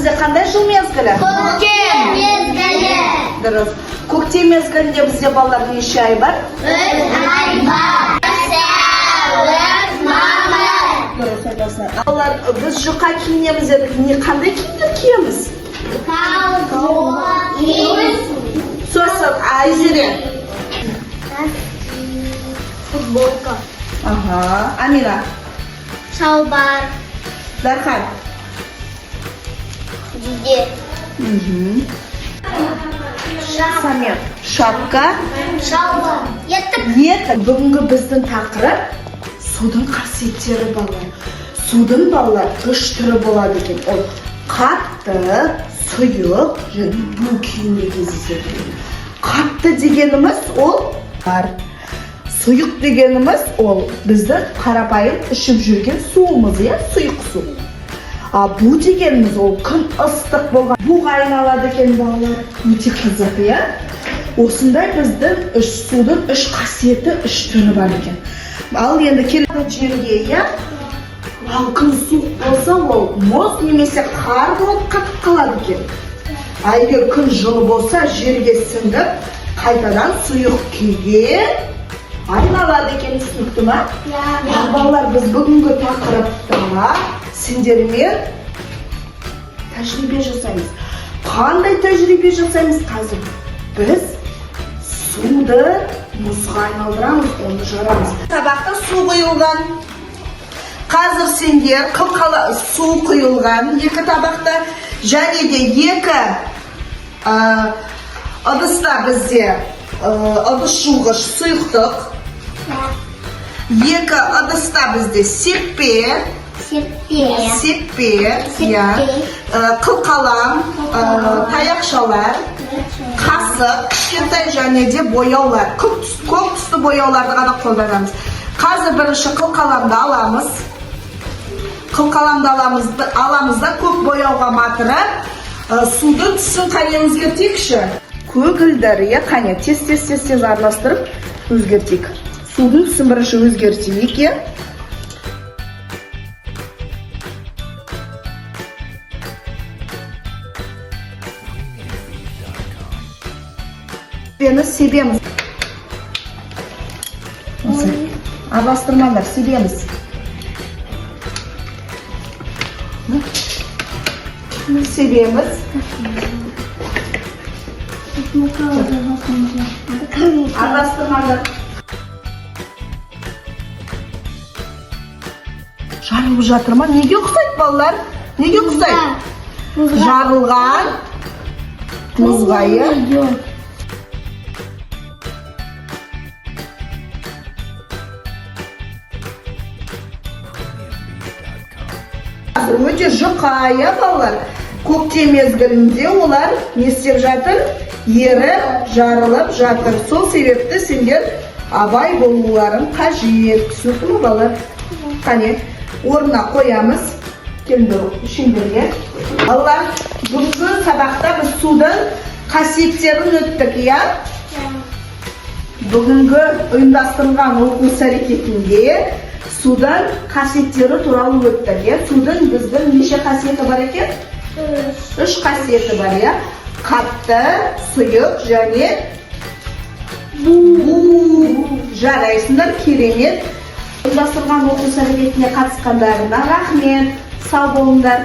bizde qanday jыл mezgili? Көктем мезгілі. Dürüst. Көктем mezgilinde bizde ballar nechta ay var? 3 ay var. Sәуір, мамыр. Dürüst aytasın. Ballar biz juqa kiyinemiz edik. Ne qanday kiyimler kiyemiz? So'sib, Ayzire. Футболка. Aha, Amira. Шалбар. Darxan. Жиде. Samir. Shapka. Шалбар. Еттік. Yetti. Bugungi bizning taqrir suvning qasiyyatlari ballar. Suvning ballar 3 turi bo'ladi ekan. O qattiq, suyuq, bu kiyimga kezadi. Qattiq deganimiz ol var. Suyuq deganimiz ol bizning qarapayim ishib yurgan suvimiz ya, suyuq suv. Bu deganimiz ol kun issiq bo'lgan. Bu qaynaladi ekan ballar. O'ta qiziq ya. O'sinday bizning suvning 3 qasiyati 3 turi bor ekan. Al endi keladi yerga ya. Kun suv bo'lsa, ol muz nemesi qor bo'lib qatib qoladi ekan. Agar kun жылы bo'lsa, yerga singib, qaytadan suyuq kuyga aylanadi ekan, tushunibdimi? Bolalar, biz bugungi taqribda sendermen tajriba jasaymiz. Qanday tajriba jasaymiz hozir? Biz suvni muzga aylantiramiz, uni jaramiz. Tabaqqa suv quyilgan. Hozir sender qilqala suv quyilgan, ikki tabaqda және де екі ыдыста бізде ыдыс жуғыш сұйықтық, екі ыдыста бізде сеппе, қылқалам, таяқшалар, қасық, кішкентай және де бояулар, көк түсті бояуларды ғана қолданамыз. Қазір бірінші қылқаламды аламыз. Қылқаламды аламыз да көк бояуға матырып, судың түсін қане өзгертейікші. Көгілдір, қане тез араластырып өзгертейік. Судың түсін бірінші өзгертейік. Бені себеміз. Араластырмаңдар, себеміз. Себеміз. Араластырмаңдар. Жарылып жатыр ма? Неге ұқсайды балалар? Неге ұқсайды? Жарылған мұзғайы. Өте жұқая балалар. Көктем мезгілінде олар не істеп жатыр? Еріп, жарылып жатыр. Сол себепті сендер абай болуларың қажет. Түсінікті ме балалар? Қане, орнына қоямыз. Келдір үшіндерге. Балалар, бүгінгі сабақта біз судың қасиеттерін өттік, я? Бүгінгі ұйымдастырылған оқу әрекетінде судың қасиеттері туралы өттік. Судың біздің неше қасиеті бар екен? 3 қасиеті бар, я? Қатты, сұйық және бу. Жарайсыңдар, керемет. Ұйымдастырылған оқу әрекетіне қатысқандарына рахмет. Сау болыңдар.